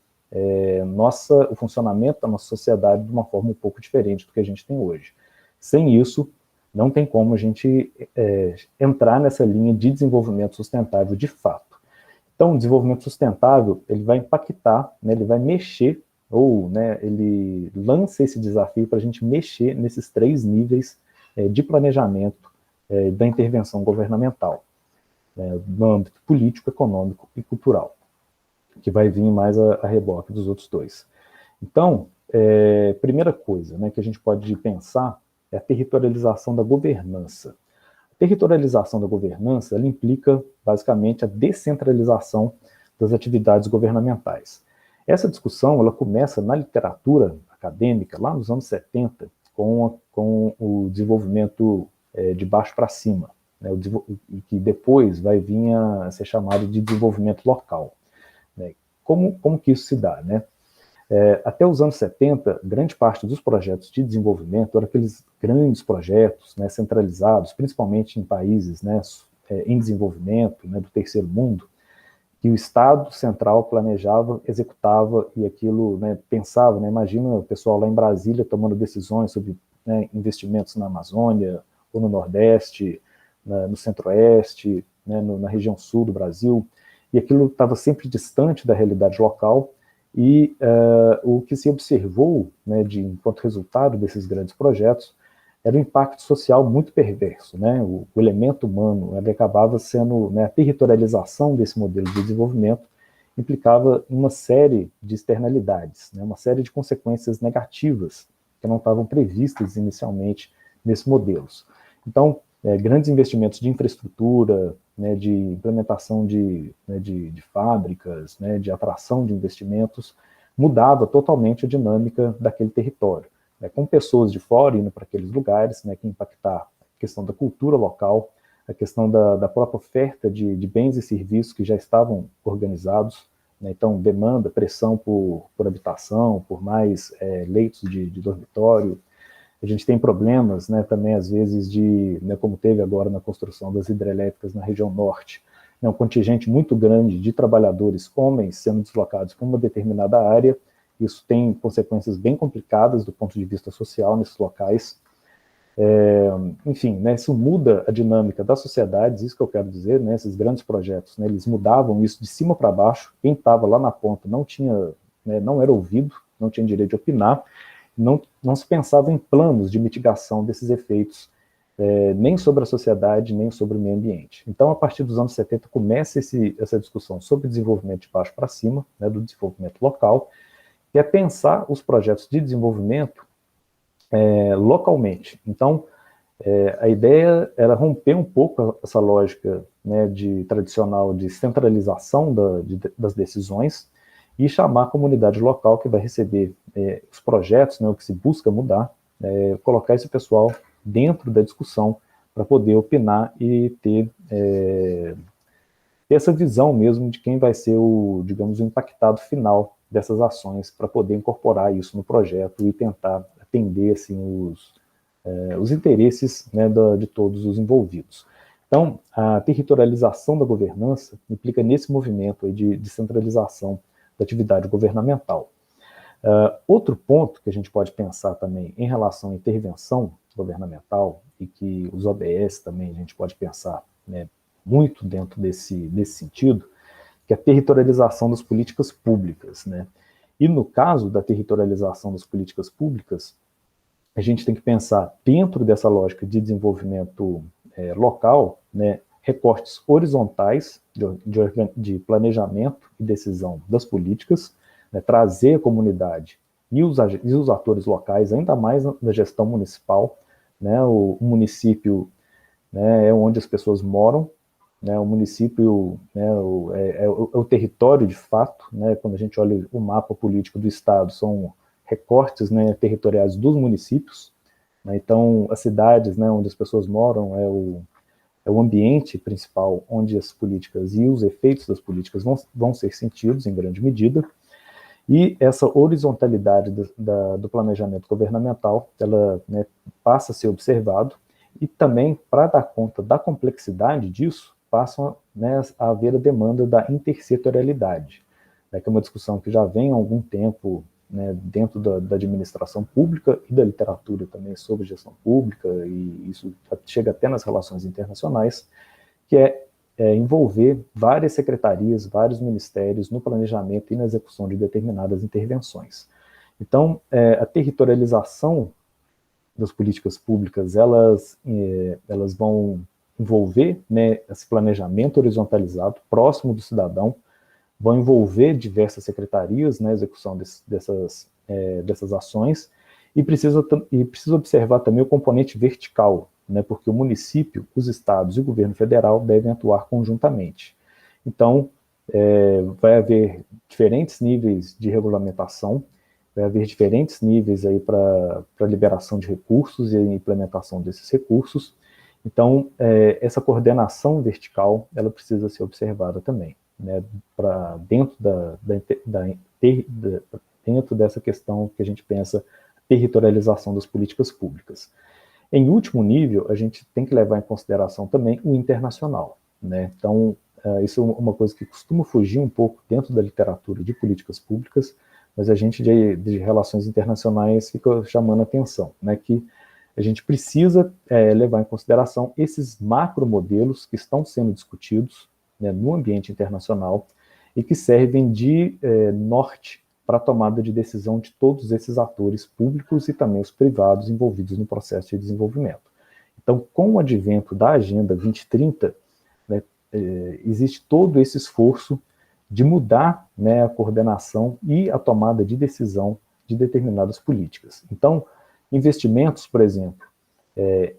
o funcionamento da nossa sociedade de uma forma um pouco diferente do que a gente tem hoje. Sem isso, não tem como a gente entrar nessa linha de desenvolvimento sustentável de fato. Então, o desenvolvimento sustentável, ele vai impactar, né, ele vai mexer, ou, né, ele lança esse desafio para a gente mexer nesses três níveis de planejamento da intervenção governamental, né, no âmbito político, econômico e cultural, que vai vir mais a reboque dos outros dois. Então, primeira coisa, né, que a gente pode pensar é a territorialização da governança. A territorialização da governança, ela implica, basicamente, a descentralização das atividades governamentais. Essa discussão, ela começa na literatura acadêmica, lá nos anos 70, com o desenvolvimento de baixo para cima, né, que depois vai vir a ser chamado de desenvolvimento local. Né? Como que isso se dá, né? Até os anos 70, grande parte dos projetos de desenvolvimento eram aqueles grandes projetos, né, centralizados, principalmente em países, né, em desenvolvimento, né, do terceiro mundo, que o Estado central planejava, executava e aquilo, né, pensava, né, imagina o pessoal lá em Brasília tomando decisões sobre, né, investimentos na Amazônia, ou no Nordeste, no Centro-Oeste, né, na região sul do Brasil, e aquilo estava sempre distante da realidade local, e o que se observou, né, enquanto resultado desses grandes projetos, era um impacto social muito perverso, né? O elemento humano ele acabava sendo, né, a territorialização desse modelo de desenvolvimento implicava uma série de externalidades, né, uma série de consequências negativas que não estavam previstas inicialmente nesses modelos. Então, grandes investimentos de infraestrutura, né, de implementação de fábricas, né, de atração de investimentos, mudava totalmente a dinâmica daquele território, né, com pessoas de fora indo para aqueles lugares, né, que impactar a questão da cultura local, a questão da própria oferta de bens e serviços que já estavam organizados, né, então demanda, pressão por habitação, por mais leitos de dormitório. A gente tem problemas, né, também às vezes né, como teve agora na construção das hidrelétricas na região norte, né, um contingente muito grande de trabalhadores, homens, sendo deslocados para uma determinada área. Isso tem consequências bem complicadas do ponto de vista social nesses locais. Enfim, né, isso muda a dinâmica das sociedades, isso que eu quero dizer, né, esses grandes projetos, né, eles mudavam isso de cima para baixo. Quem estava lá na ponta não tinha, né, não era ouvido, não tinha direito de opinar. Não se pensava em planos de mitigação desses efeitos, nem sobre a sociedade, nem sobre o meio ambiente. Então, a partir dos anos 70, começa essa discussão sobre desenvolvimento de baixo para cima, né, do desenvolvimento local, que é pensar os projetos de desenvolvimento localmente. Então, a ideia era romper um pouco essa lógica, né, tradicional de centralização das decisões, e chamar a comunidade local que vai receber os projetos, né, o que se busca mudar, colocar esse pessoal dentro da discussão para poder opinar e ter essa visão mesmo de quem vai ser digamos, o impactado final dessas ações, para poder incorporar isso no projeto e tentar atender assim, os interesses, né, de todos os envolvidos. Então, a territorialização da governança implica nesse movimento aí de centralização da atividade governamental. Outro ponto que a gente pode pensar também em relação à intervenção governamental, e que os ODS também a gente pode pensar, né, muito dentro desse sentido, que é a territorialização das políticas públicas, né? E no caso da territorialização das políticas públicas, a gente tem que pensar dentro dessa lógica de desenvolvimento local, né, recortes horizontais de planejamento e decisão das políticas, né, trazer a comunidade e os atores locais, ainda mais na gestão municipal, né, o município, né, é onde as pessoas moram, né, o município, né, é o território de fato, né, quando a gente olha o mapa político do estado, são recortes, né, territoriais dos municípios, né, então as cidades, né, onde as pessoas moram é o ambiente principal onde as políticas e os efeitos das políticas vão ser sentidos em grande medida, e essa horizontalidade do planejamento governamental, ela, né, passa a ser observado, e também, para dar conta da complexidade disso, passam, né, a haver a demanda da intersetorialidade, né, que é uma discussão que já vem há algum tempo, né, dentro da administração pública e da literatura também sobre gestão pública, e isso chega até nas relações internacionais, que é envolver várias secretarias, vários ministérios no planejamento e na execução de determinadas intervenções. Então, a territorialização das políticas públicas, elas vão envolver, né, esse planejamento horizontalizado, próximo do cidadão, vão envolver diversas secretarias na execução dessas ações, e precisa observar também o componente vertical, né, porque o município, os estados e o governo federal devem atuar conjuntamente. Então, vai haver diferentes níveis de regulamentação, vai haver diferentes níveis aí para liberação de recursos e a implementação desses recursos. Então, essa coordenação vertical, ela precisa ser observada também, né, dentro dentro dessa questão que a gente pensa, territorialização das políticas públicas. Em último nível, a gente tem que levar em consideração também o internacional, né? Então, isso é uma coisa que costuma fugir um pouco dentro da literatura de políticas públicas, mas a gente de relações internacionais fica chamando a atenção, né, que a gente precisa levar em consideração esses macromodelos que estão sendo discutidos, né, no ambiente internacional, e que servem de norte para a tomada de decisão de todos esses atores públicos e também os privados envolvidos no processo de desenvolvimento. Então, com o advento da Agenda 2030, né, existe todo esse esforço de mudar, né, a coordenação e a tomada de decisão de determinadas políticas. Então, investimentos, por exemplo,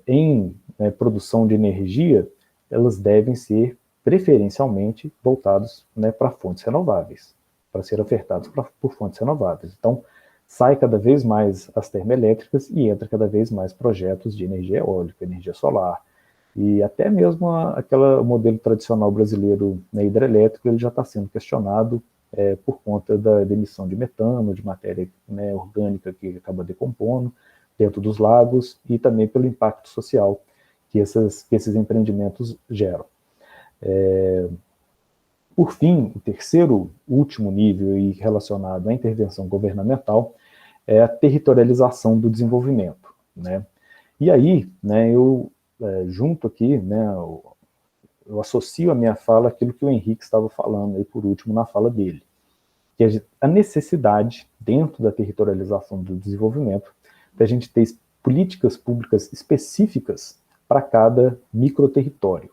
em produção de energia, elas devem ser preferencialmente voltados, né, para fontes renováveis, para ser ofertados por fontes renováveis. Então, sai cada vez mais as termoelétricas e entra cada vez mais projetos de energia eólica, energia solar, e até mesmo aquele modelo tradicional brasileiro, né, hidrelétrico, ele já está sendo questionado por conta da emissão de metano, de matéria, né, orgânica que acaba decompondo dentro dos lagos, e também pelo impacto social que esses empreendimentos geram. Por fim, o terceiro, último nível e relacionado à intervenção governamental é a territorialização do desenvolvimento, né? E aí, né, eu junto aqui, né, eu associo a minha fala àquilo que o Henrique estava falando aí por último na fala dele, que é a necessidade, dentro da territorialização do desenvolvimento, da gente ter políticas públicas específicas para cada microterritório.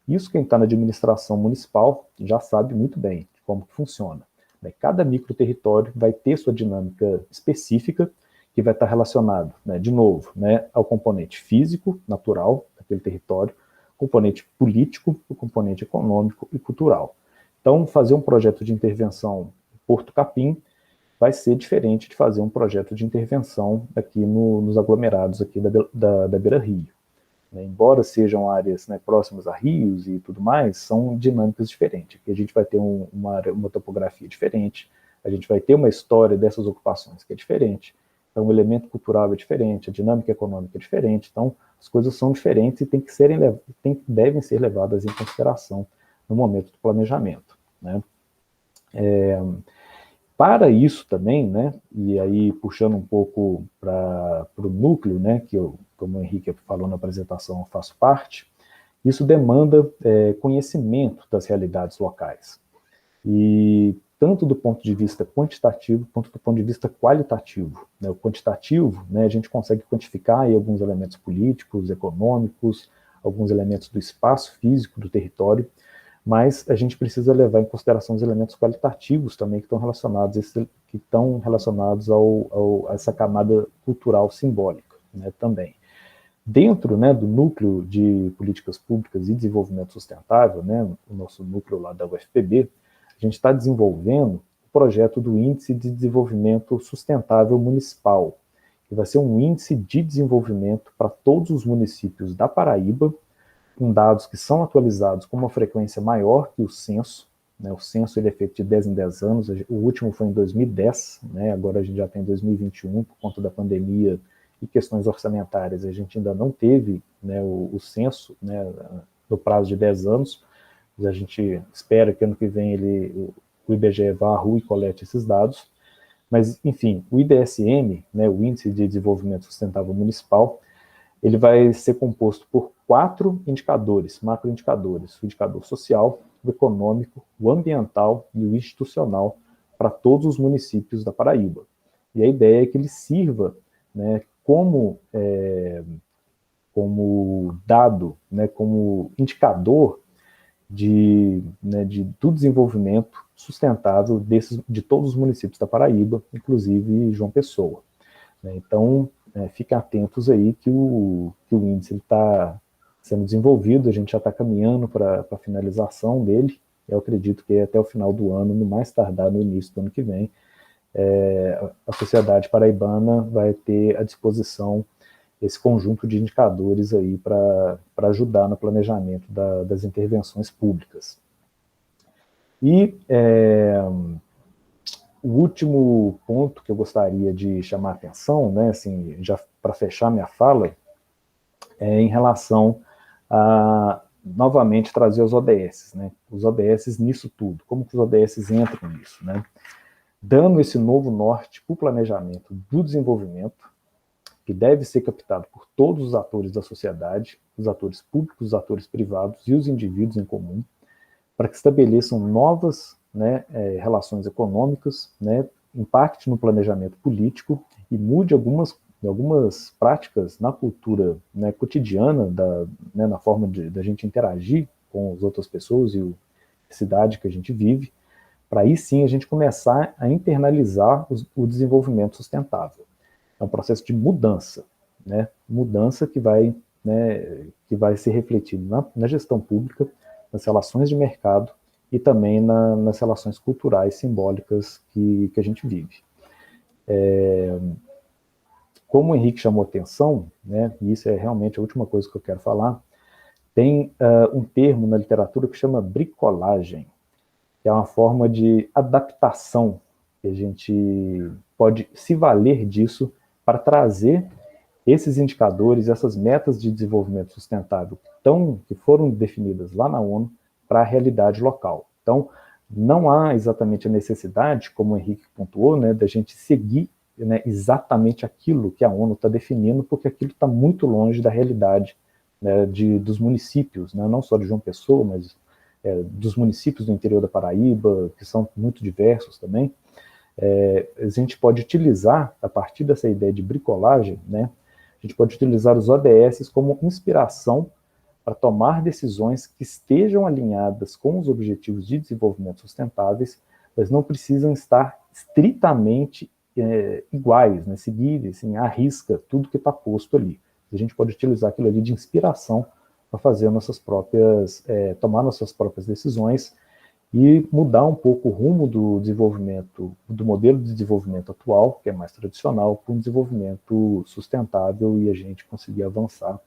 Isso quem está na administração municipal já sabe muito bem como que funciona. Cada microterritório vai ter sua dinâmica específica, que vai estar relacionado, né, de novo, né, ao componente físico, natural, daquele território, componente político, o componente econômico e cultural. Então, fazer um projeto de intervenção em Porto Capim vai ser diferente de fazer um projeto de intervenção aqui nos aglomerados aqui da Beira-Rio. Embora sejam áreas, né, próximas a rios e tudo mais, são dinâmicas diferentes. Aqui a gente vai ter uma topografia diferente, a gente vai ter uma história dessas ocupações que é diferente, então o elemento cultural é diferente, a dinâmica econômica é diferente, então as coisas são diferentes e devem ser levadas em consideração no momento do planejamento, né? Para isso também, né, e aí puxando um pouco para o núcleo, né, que eu, como o Henrique falou na apresentação, eu faço parte, isso demanda conhecimento das realidades locais. E tanto do ponto de vista quantitativo, quanto do ponto de vista qualitativo. Né? O quantitativo, né, a gente consegue quantificar aí alguns elementos políticos, econômicos, alguns elementos do espaço físico do território, mas a gente precisa levar em consideração os elementos qualitativos também que estão relacionados a essa camada cultural simbólica, né, também. Dentro, né, do núcleo de políticas públicas e desenvolvimento sustentável, né, o nosso núcleo lá da UFPB, a gente está desenvolvendo o projeto do Índice de Desenvolvimento Sustentável Municipal, que vai ser um índice de desenvolvimento para todos os municípios da Paraíba, com dados que são atualizados com uma frequência maior que o censo, né? O censo ele é feito de 10 em 10 anos, o último foi em 2010, né? Agora a gente já tem 2021, por conta da pandemia e questões orçamentárias, a gente ainda não teve, né, o censo, né, no prazo de 10 anos, mas a gente espera que ano que vem o IBGE vá à rua e colete esses dados, mas enfim, o IDSM, né, o Índice de Desenvolvimento Sustentável Municipal, ele vai ser composto por 4 indicadores, macroindicadores: o indicador social, o econômico, o ambiental e o institucional para todos os municípios da Paraíba. E a ideia é que ele sirva, né, como dado, né, como indicador do desenvolvimento sustentável de todos os municípios da Paraíba, inclusive João Pessoa. Então, fiquem atentos aí que o índice está sendo desenvolvido, a gente já está caminhando para a finalização dele, eu acredito que até o final do ano, no mais tardar no início do ano que vem, a sociedade paraibana vai ter à disposição esse conjunto de indicadores aí para ajudar no planejamento das intervenções públicas. E o último ponto que eu gostaria de chamar a atenção, né, assim, já para fechar minha fala, é em relação a, novamente, trazer os ODS, né, os ODS nisso tudo, como que os ODS entram nisso, né, dando esse novo norte para o planejamento do desenvolvimento, que deve ser captado por todos os atores da sociedade, os atores públicos, os atores privados e os indivíduos em comum, para que estabeleçam novas, né, relações econômicas, né, impacte no planejamento político e mude algumas práticas na cultura, né, cotidiana, né, na forma da gente interagir com as outras pessoas e a cidade que a gente vive, para aí sim a gente começar a internalizar o desenvolvimento sustentável. É um processo de mudança, né, mudança que vai, né, que vai se refletir na gestão pública, nas relações de mercado e também nas relações culturais simbólicas que a gente vive. Como o Henrique chamou atenção, né, e isso é realmente a última coisa que eu quero falar, tem um termo na literatura que chama bricolagem, que é uma forma de adaptação que a gente pode se valer disso para trazer esses indicadores, essas metas de desenvolvimento sustentável que foram definidas lá na ONU para a realidade local. Então, não há exatamente a necessidade, como o Henrique pontuou, né, da gente seguir, né, exatamente aquilo que a ONU está definindo, porque aquilo está muito longe da realidade, né, dos municípios, né, não só de João Pessoa, mas dos municípios do interior da Paraíba, que são muito diversos também. A gente pode utilizar, a partir dessa ideia de bricolagem, né, a gente pode utilizar os ODS como inspiração para tomar decisões que estejam alinhadas com os objetivos de desenvolvimento sustentáveis, mas não precisam estar estritamente iguais, né, seguir assim, à risca tudo que está posto ali. A gente pode utilizar aquilo ali de inspiração para fazer tomar nossas próprias decisões e mudar um pouco o rumo do desenvolvimento, do modelo de desenvolvimento atual, que é mais tradicional, para um desenvolvimento sustentável e a gente conseguir avançar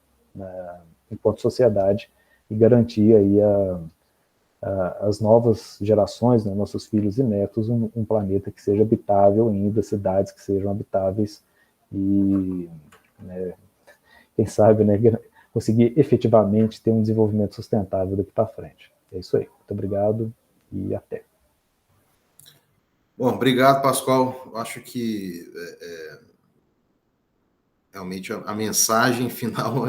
enquanto sociedade e garantir aí as novas gerações, né, nossos filhos e netos, um planeta que seja habitável ainda, cidades que sejam habitáveis e, né, quem sabe, né, conseguir efetivamente ter um desenvolvimento sustentável daqui para frente. É isso aí. Muito obrigado e até. Bom, obrigado, Pascoal. Acho que realmente a mensagem final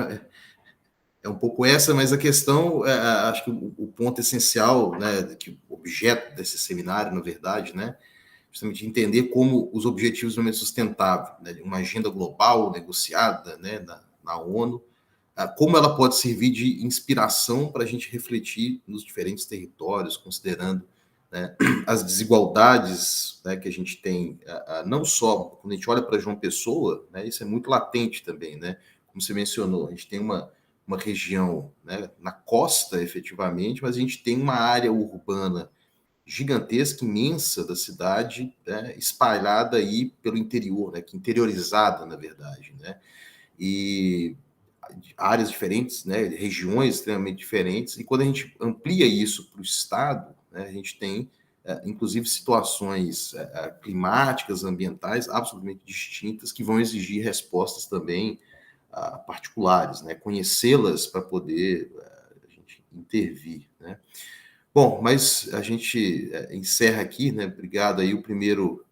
é um pouco essa, mas a questão, acho que o ponto essencial, né, que o objeto desse seminário, na verdade, né, justamente entender como os objetivos do desenvolvimento sustentável, né, uma agenda global negociada, né, na ONU, como ela pode servir de inspiração para a gente refletir nos diferentes territórios, considerando, né, as desigualdades, né, que a gente tem, não só quando a gente olha para João Pessoa, né, isso é muito latente também, né, como você mencionou, a gente tem uma região, né, na costa, efetivamente, mas a gente tem uma área urbana gigantesca, imensa da cidade, né, espalhada aí pelo interior, né, que interiorizada, na verdade, né, e áreas diferentes, né, regiões extremamente diferentes, e quando a gente amplia isso para o estado, né, a gente tem, inclusive, situações climáticas, ambientais, absolutamente distintas, que vão exigir respostas também particulares, né, conhecê-las para poder a gente intervir, né. Bom, mas a gente encerra aqui, né, obrigado aí, o primeiro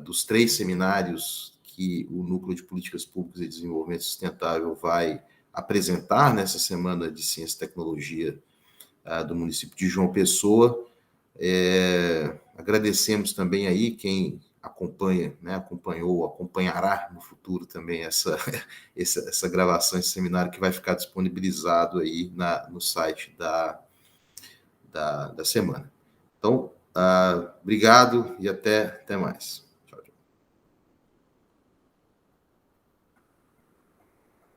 dos 3 seminários que o Núcleo de Políticas Públicas e Desenvolvimento Sustentável vai apresentar nessa Semana de Ciência e Tecnologia do município de João Pessoa. Agradecemos também aí quem acompanha, né, acompanhou, acompanhará no futuro também essa gravação, esse seminário que vai ficar disponibilizado aí no site da semana. Então, obrigado e até mais.